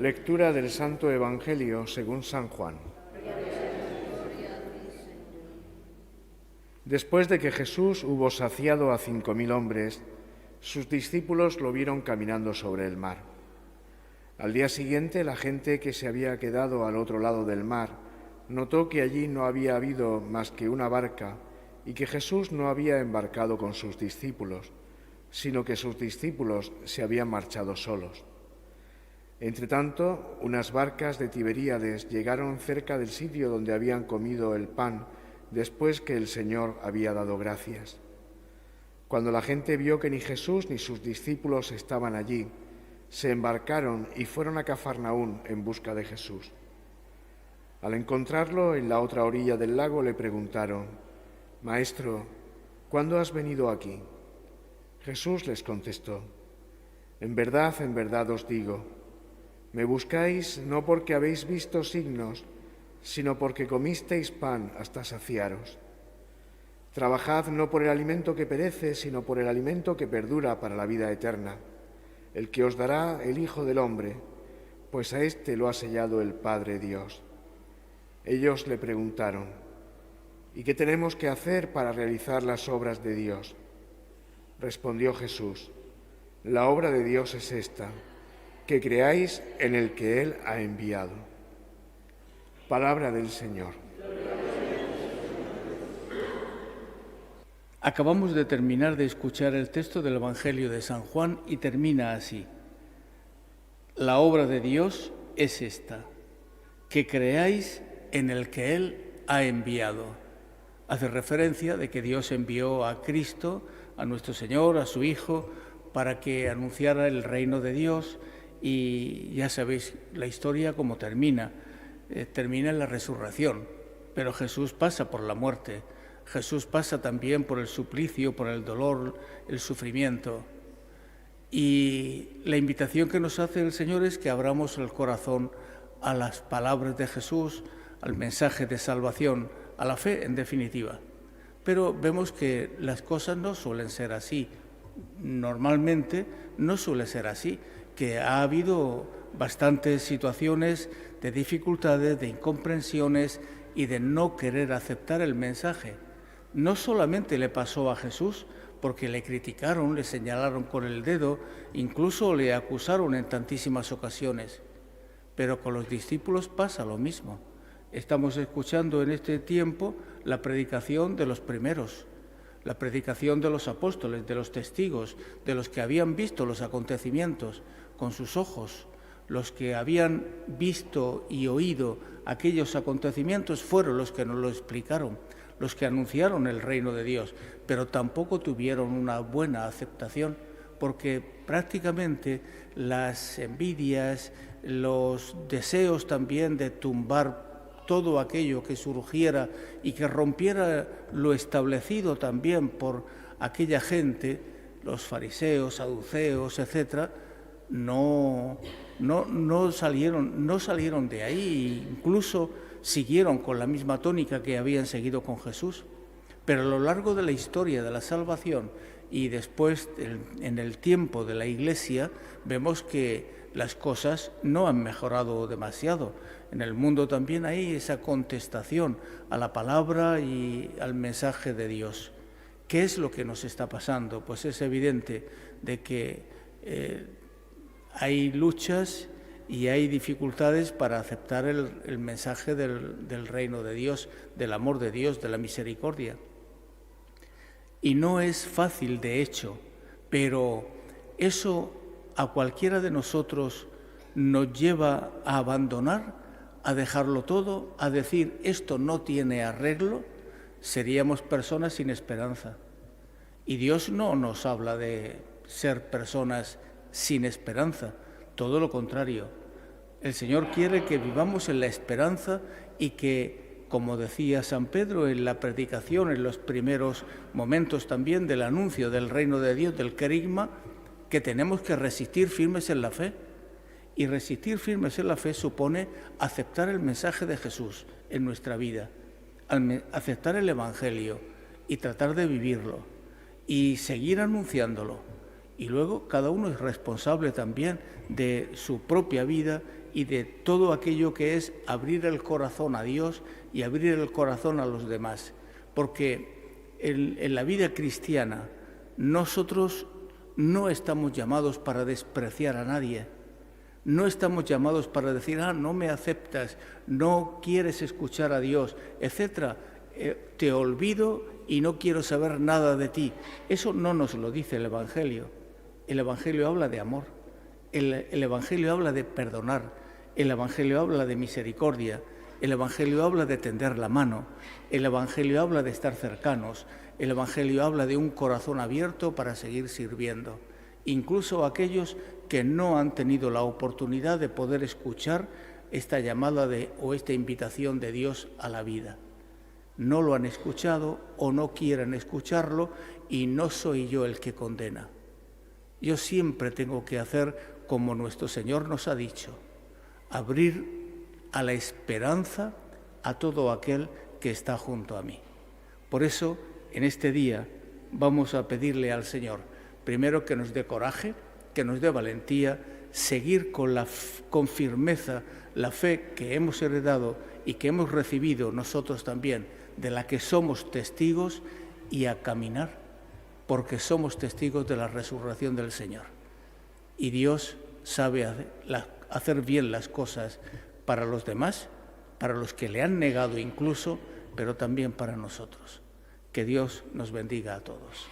Lectura del Santo Evangelio según San Juan. Después de que Jesús hubo saciado a 5.000 hombres, sus discípulos lo vieron caminando sobre el mar. Al día siguiente, la gente que se había quedado al otro lado del mar notó que allí no había habido más que una barca y que Jesús no había embarcado con sus discípulos, sino que sus discípulos se habían marchado solos. Entretanto, unas barcas de Tiberíades llegaron cerca del sitio donde habían comido el pan después que el Señor había dado gracias. Cuando la gente vio que ni Jesús ni sus discípulos estaban allí, se embarcaron y fueron a Cafarnaún en busca de Jesús. Al encontrarlo en la otra orilla del lago le preguntaron: «Maestro, ¿cuándo has venido aquí?» Jesús les contestó: en verdad os digo, me buscáis no porque habéis visto signos, sino porque comisteis pan hasta saciaros. Trabajad no por el alimento que perece, sino por el alimento que perdura para la vida eterna, el que os dará el Hijo del Hombre, pues a éste lo ha sellado el Padre Dios. Ellos le preguntaron: ¿y qué tenemos que hacer para realizar las obras de Dios? Respondió Jesús: la obra de Dios es esta, que creáis en el que Él ha enviado. Palabra del Señor. Acabamos de terminar de escuchar el texto del Evangelio de San Juan y termina así: la obra de Dios es esta, que creáis en el que Él ha enviado. Hace referencia de que Dios envió a Cristo, a nuestro Señor, a su Hijo, para que anunciara el reino de Dios, y ya sabéis la historia cómo termina. Termina en la resurrección, pero Jesús pasa por la muerte. Jesús pasa también por el suplicio, por el dolor, el sufrimiento. Y la invitación que nos hace el Señor es que abramos el corazón a las palabras de Jesús, al mensaje de salvación, a la fe en definitiva. Pero vemos que las cosas no suelen ser así. Normalmente no suele ser así, que ha habido bastantes situaciones de dificultades, de incomprensiones y de no querer aceptar el mensaje. No solamente le pasó a Jesús, porque le criticaron, le señalaron con el dedo, incluso le acusaron en tantísimas ocasiones. Pero con los discípulos pasa lo mismo. Estamos escuchando en este tiempo la predicación de los primeros, la predicación de los apóstoles, de los testigos, de los que habían visto los acontecimientos con sus ojos. Los que habían visto y oído aquellos acontecimientos fueron los que nos lo explicaron, los que anunciaron el reino de Dios, pero tampoco tuvieron una buena aceptación, porque prácticamente las envidias, los deseos también de tumbar todo aquello que surgiera y que rompiera lo establecido también por aquella gente, los fariseos, saduceos, etcétera, no salieron de ahí, incluso siguieron con la misma tónica que habían seguido con Jesús. Pero a lo largo de la historia de la salvación y después en el tiempo de la Iglesia, vemos que las cosas no han mejorado demasiado. En el mundo también hay esa contestación a la palabra y al mensaje de Dios. ¿Qué es lo que nos está pasando? Pues es evidente de que hay luchas y hay dificultades para aceptar el mensaje del reino de Dios, del amor de Dios, de la misericordia. Y no es fácil, de hecho, pero eso a cualquiera de nosotros nos lleva a abandonar, a dejarlo todo, a decir esto no tiene arreglo. Seríamos personas sin esperanza. Y Dios no nos habla de ser personas sin esperanza, todo lo contrario. El Señor quiere que vivamos en la esperanza y que, como decía San Pedro en la predicación, en los primeros momentos también del anuncio del reino de Dios, del querigma, que tenemos que resistir firmes en la fe. Y resistir firmes en la fe supone aceptar el mensaje de Jesús en nuestra vida, aceptar el Evangelio y tratar de vivirlo y seguir anunciándolo Y luego cada uno es responsable también de su propia vida y de todo aquello que es abrir el corazón a Dios y abrir el corazón a los demás. Porque en la vida cristiana nosotros no estamos llamados para despreciar a nadie. No estamos llamados para decir, no me aceptas, no quieres escuchar a Dios, etc. Te olvido y no quiero saber nada de ti. Eso no nos lo dice el Evangelio. El Evangelio habla de amor, el Evangelio habla de perdonar, el Evangelio habla de misericordia, el Evangelio habla de tender la mano, el Evangelio habla de estar cercanos, el Evangelio habla de un corazón abierto para seguir sirviendo. Incluso aquellos que no han tenido la oportunidad de poder escuchar esta llamada o esta invitación de Dios a la vida. No lo han escuchado o no quieren escucharlo y no soy yo el que condena. Yo siempre tengo que hacer como nuestro Señor nos ha dicho, abrir a la esperanza a todo aquel que está junto a mí. Por eso, en este día, vamos a pedirle al Señor, primero que nos dé coraje, que nos dé valentía, seguir con firmeza la fe que hemos heredado y que hemos recibido nosotros también, de la que somos testigos, y a caminar, porque somos testigos de la resurrección del Señor. Y Dios sabe hacer bien las cosas para los demás, para los que le han negado incluso, pero también para nosotros. Que Dios nos bendiga a todos.